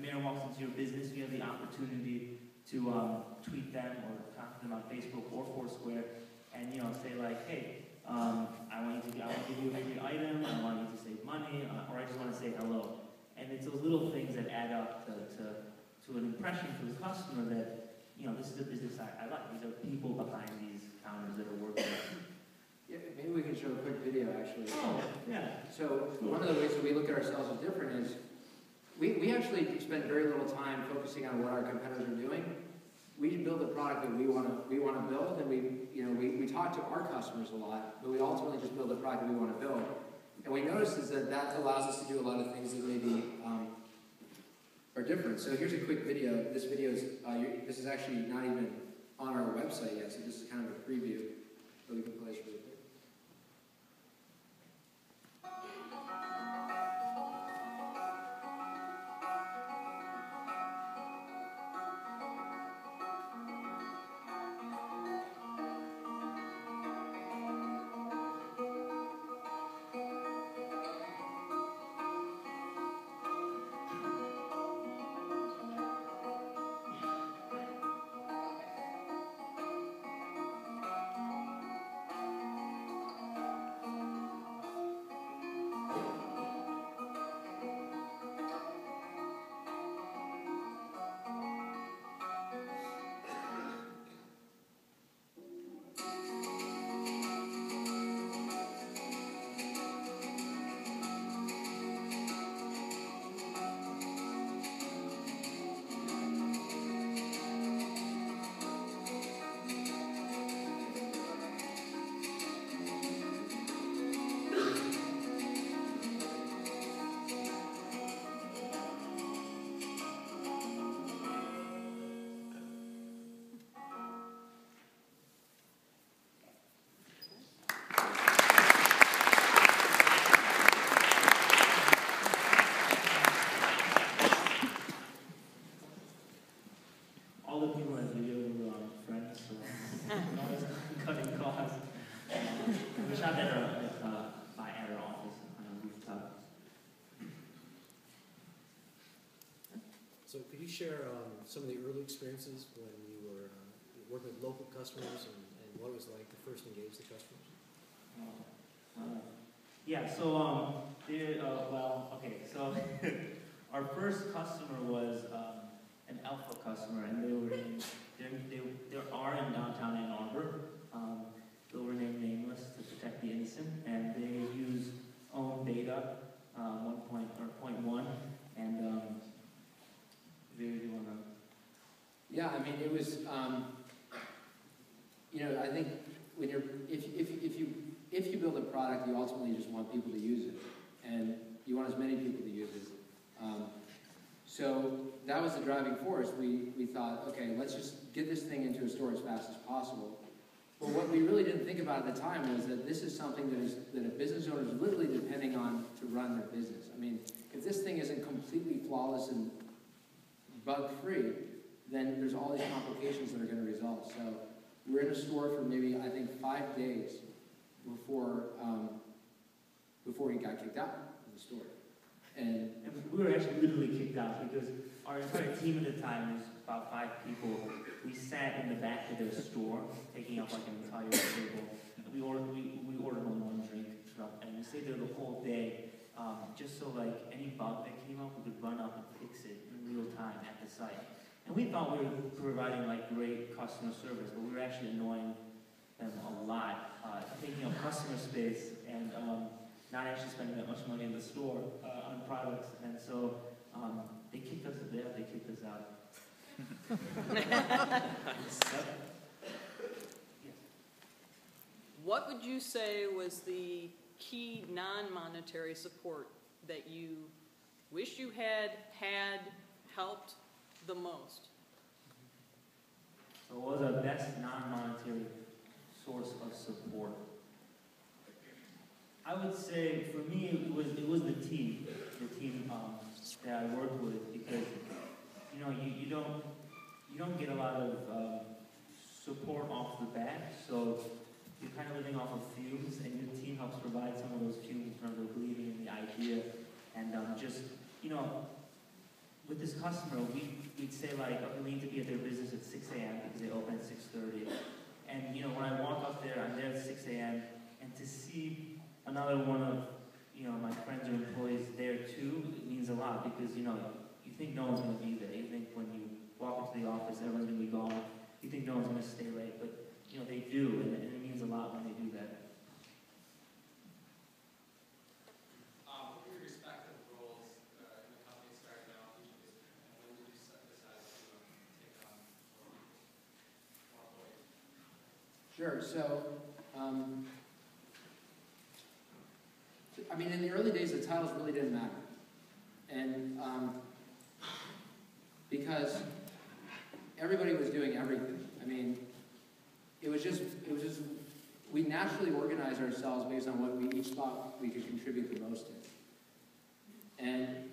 mayor walks into your business, you have the opportunity to tweet them or contact them on Facebook or Foursquare, and say like, hey, I want to give you a free item, I want you to save money, or I just want to say hello. And it's those little things that add up to an impression for the customer that this is a business I like. These are people behind these counters that are working. Yeah, maybe we can show a quick video actually. Oh, yeah. So one of the ways that we look at ourselves as different is we actually spend very little time focusing on what our competitors are doing. We build the product that we want to build, and we talk to our customers a lot, but we ultimately just build the product that we want to build. And we notice is that allows us to do a lot of things that maybe are different. So here's a quick video. This video is this is actually not even on our website yet, so this is kind of a preview that we can play really quick. So could you share some of the early experiences when you were working with local customers and what it was like to first engage the customers? Yeah, so, so our first customer was an alpha customer, and they are in downtown Ann Arbor. They were named nameless to protect the innocent, and they use own beta 1.1, and do you want to? Yeah, I mean, it was, I think when if you build a product, you ultimately just want people to use it, and you want as many people to use it. So that was the driving force. We thought, okay, let's just get this thing into a store as fast as possible. But what we really didn't think about at the time was that this is something that a business owner is literally depending on to run their business. I mean, if this thing isn't completely flawless and bug-free, then there's all these complications that are going to result. So we're in a store for maybe, I think, 5 days before he got kicked out of the store. And we were actually literally kicked out because our entire team at the time was about 5 people. We sat in the back of their store, taking up like an entire table. We ordered only one drink, and we stayed there the whole day, just so like any bug that came up, we could run up and fix it in real time at the site. And we thought we were providing like great customer service, but we were actually annoying them a lot, taking up customer space and not actually spending that much money in the store on products. And so they kicked us there, they kicked us out. What would you say was the key non-monetary support that you wish you had helped the most? So what was our best non-monetary source of support? I would say for me it was the team that I worked with, because you don't get a lot of support off the bat, so you're kind of living off of fumes, and your team helps provide some of those fumes in terms of believing in the idea, and just with this customer, we'd say like, okay, we need to be at their business at 6 a.m. because they open at 6:30. And when I walk up there, I'm there at 6 a.m. And to see another one of my friends or employees there too, it means a lot because you think no one's going to be there. You think when you walk into the office, everyone's going to be gone. You think no one's going to stay late, but they do, and it means a lot when they do that. What were your respective roles in the company starting out? And when did you decide to take on more employees? Sure. So, in the early days, the titles really didn't matter, and because everybody was doing everything. It was just we naturally organized ourselves based on what we each thought we could contribute the most in. And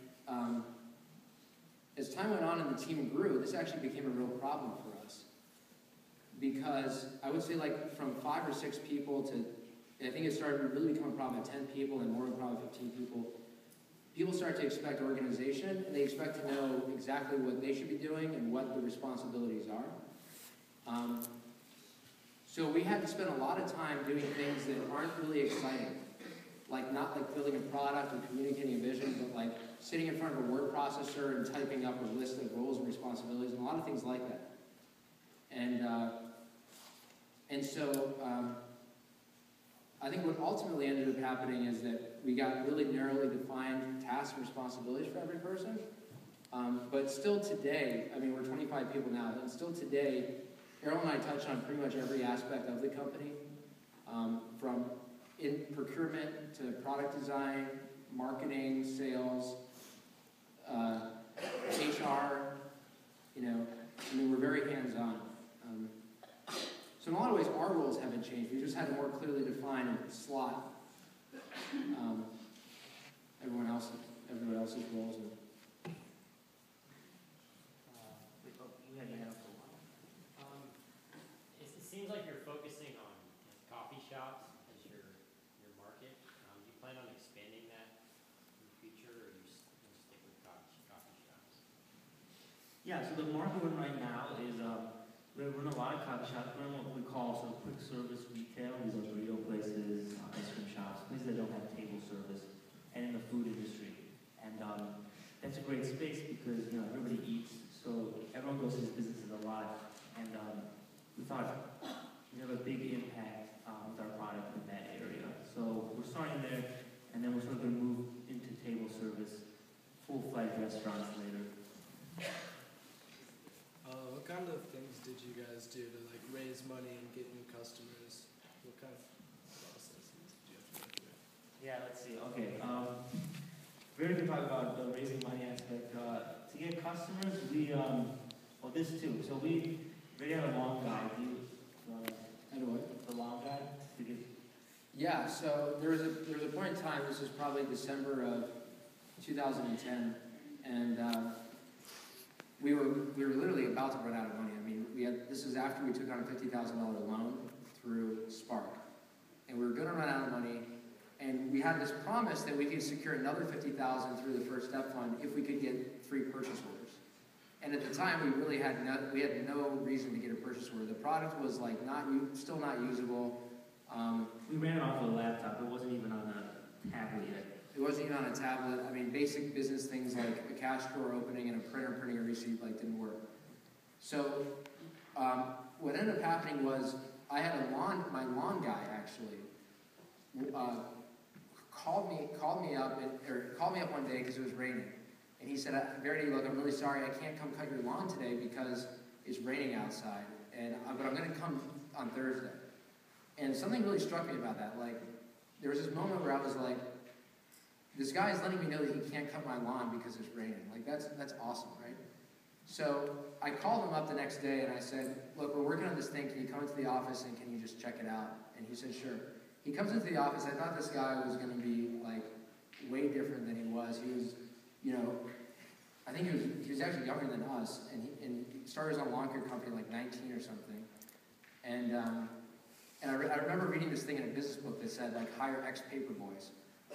as time went on and the team grew, this actually became a real problem for us. Because I would say like from 5 or 6 people to, I think it started to really become a problem at 10 people and more than probably 15 people. People start to expect organization, and they expect to know exactly what they should be doing and what the responsibilities are. So we had to spend a lot of time doing things that aren't really exciting. Not like building a product or communicating a vision, but like sitting in front of a word processor and typing up a list of roles and responsibilities and a lot of things like that. And so I think what ultimately ended up happening is that we got really narrowly defined tasks and responsibilities for every person. But still today, we're 25 people now, and still today, Erol and I touch on pretty much every aspect of the company, from in procurement to product design, marketing, sales, HR. We're very hands-on. So in a lot of ways, our roles haven't changed. We just had to more clearly define and slot everyone else's roles. It seems like you're focusing on coffee shops as your market. Do you plan on expanding that in the future, or you just going to stick with coffee shops? Yeah, so the market we're in right now is we're in a lot of coffee shops. We're in what we call sort of quick service retail. These are burrito places, ice cream shops, places that don't have table service, and in the food industry. And that's a great space because everybody eats, so everyone goes to these businesses a lot. And we thought we have a big impact with our product in that area. So we're starting there, and then we're sort of going to move into table service, full-fledged restaurants later. What kind of things did you guys do to raise money and get new customers? What kind of processes did you have to go through? Yeah, let's see. Okay. Very good talk about the raising money aspect. To get customers, this too. So we already had a long guide. The long guide to get. Yeah. So there was a point in time. This was probably December of 2010, and we were literally about to run out of money. This is after we took on a $50,000 loan through Spark, and we were going to run out of money. And we had this promise that we could secure another $50,000 through the First Step Fund if we could get 3 purchase orders. And at the time, we really had no reason to get a purchase order. The product was still not usable. We ran it off of a laptop. It wasn't even on a tablet yet. It wasn't even on a tablet. Basic business things like a cash drawer opening and a printer printing a receipt didn't work. So what ended up happening was I had my lawn guy actually called me up one day because it was raining, and he said, "Verdi, look, I'm really sorry I can't come cut your lawn today because it's raining outside, but I'm going to come on Thursday." And something really struck me about that. There was this moment where I was like, this guy's letting me know that he can't cut my lawn because it's raining. That's awesome, right? So I called him up the next day and I said, "Look, we're working on this thing. Can you come into the office and can you just check it out?" And he said, "Sure." He comes into the office. I thought this guy was going to be way different than he was. He was, I think he was actually younger than us, and he started his own lawn care company 19 or something. And I remember reading this thing in a business book that said hire ex-paper boys.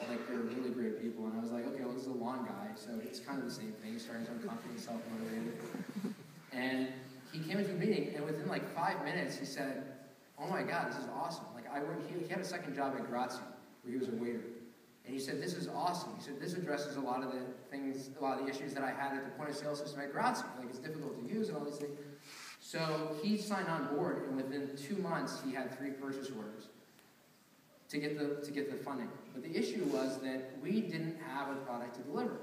like they're really great people. And I was like, okay, well, this is a lawn guy, so it's kind of the same thing. He's starting his own company, self-motivated. And he came into the meeting, and within like 5 minutes, he said, oh my God, this is awesome. Like he had a second job at Grazie, where he was a waiter. And he said, this is awesome. He said, this addresses a lot of the things, a lot of the issues that I had at the point of sale system at Grazie. Like, it's difficult to use and all these things. So he signed on board, and within 2 months, he had 3 purchase orders to get the funding. But the issue was that we didn't have a product to deliver.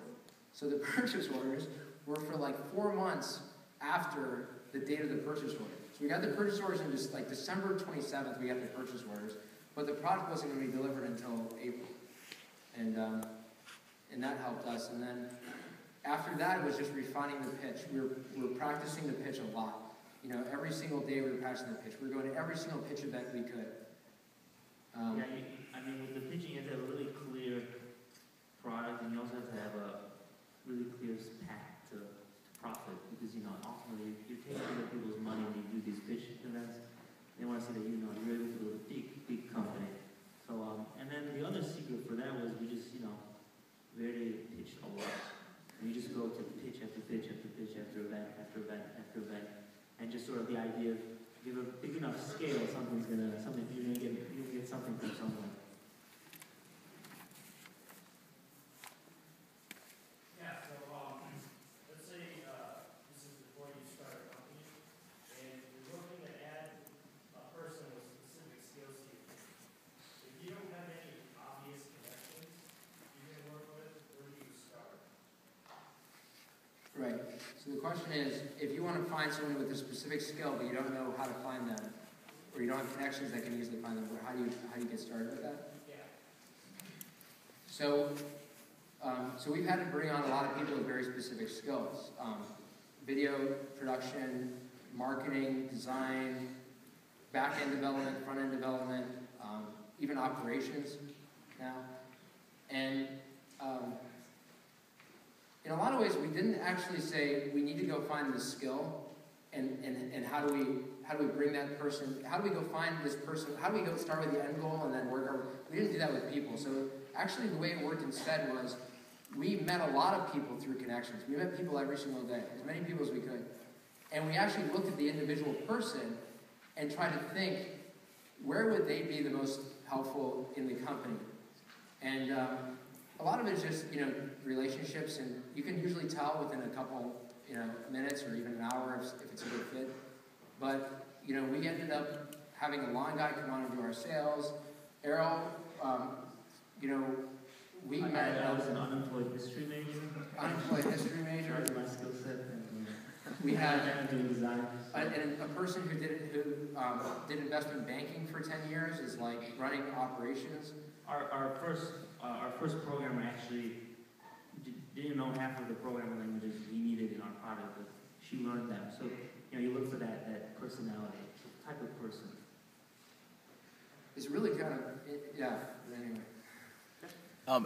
So the purchase orders were for like 4 months after the date of the purchase order. So we got the purchase orders in just like December 27th, we got the purchase orders, but the product wasn't going to be delivered until April. And that helped us. And then after that, it was just refining the pitch. We were practicing the pitch a lot. You know, every single day we were practicing the pitch. We were going to every single pitch event we could. I mean, with the pitching, you have to have a really clear product, and you also have to have a really clear path to profit, because, you know, ultimately, you're taking other people's money when you do these pitch events. They want to see that, you know, you're able to build a big company. So, and then the other secret for that was we just, you know, Verdi pitched a lot. And you just go to pitch after pitch after pitch after event after event after event, and just sort of the idea of, if you have a big enough scale, you're gonna get something from somewhere. Yeah, so let's say this is before you start a company, and you're looking to add a person with specific skills to you. If you don't have any obvious connections you can work with, where do you start? Right. So the question is, if you want to find someone with a specific skill, but you don't know how to find them, or you don't have connections that can easily find them, how do you get started with that? Yeah. So we've had to bring on a lot of people with very specific skills. Video production, marketing, design, back-end development, front-end development, even operations now. And in a lot of ways, we didn't actually say we need to go find this skill, and how do we bring that person? How do we go find this person? How do we go start with the end goal and then work over? We didn't do that with people. So actually, the way it worked instead was we met a lot of people through connections. We met people every single day, as many people as we could, and we actually looked at the individual person and tried to think, where would they be the most helpful in the company? And a lot of it is just, you know, relationships, and you can usually tell within a couple, you know, minutes or even an hour if it's a good fit. But, you know, we ended up having a lawn guy come on and do our sales. Erol, you know, we met. I was an unemployed history major. Unemployed history major. That's my skill set. We had doing design. and a person who did investment banking for 10 years is like running operations. Our first programmer actually didn't know half of the programming languages we needed in our product, but she learned them. So, you know, you look for that personality, the type of person. It's really kind of, yeah, but anyway.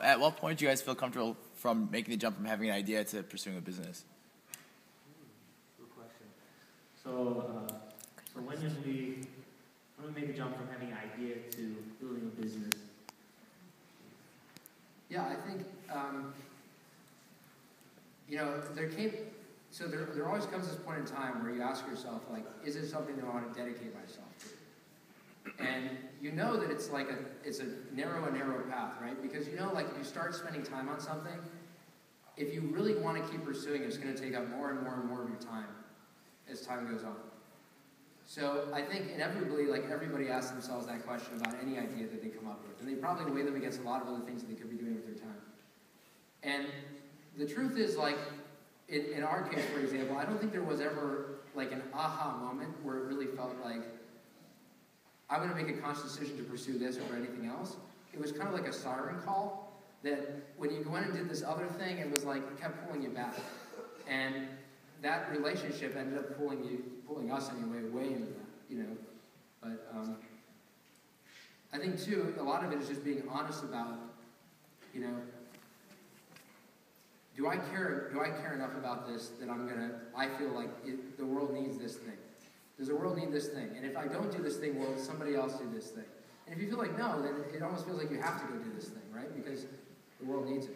At what point do you guys feel comfortable from making the jump from having an idea to pursuing a business? Good question. So when did we make a jump from having an idea to building a business? Yeah, I think, you know, there always comes this point in time where you ask yourself, like, is it something that I want to dedicate myself to? And you know that it's like it's a narrow path, right? Because you know, like, if you start spending time on something, if you really want to keep pursuing it, it's going to take up more and more and more of your time as time goes on. So I think inevitably, like, everybody asks themselves that question about any idea that they come up with. And they probably weigh them against a lot of other things that they could be doing with their time. And the truth is, like, in our case, for example, I don't think there was ever, like, an aha moment where it really felt like, I'm going to make a conscious decision to pursue this over anything else. It was kind of like a siren call that when you went and did this other thing, it was like, it kept pulling you back. And that relationship ended up pulling us anyway, way into that, you know. But I think too, a lot of it is just being honest about, you know, do I care enough about this that I feel like the world needs this thing? Does the world need this thing? And if I don't do this thing, will somebody else do this thing? And if you feel like no, then it almost feels like you have to go do this thing, right? Because the world needs it.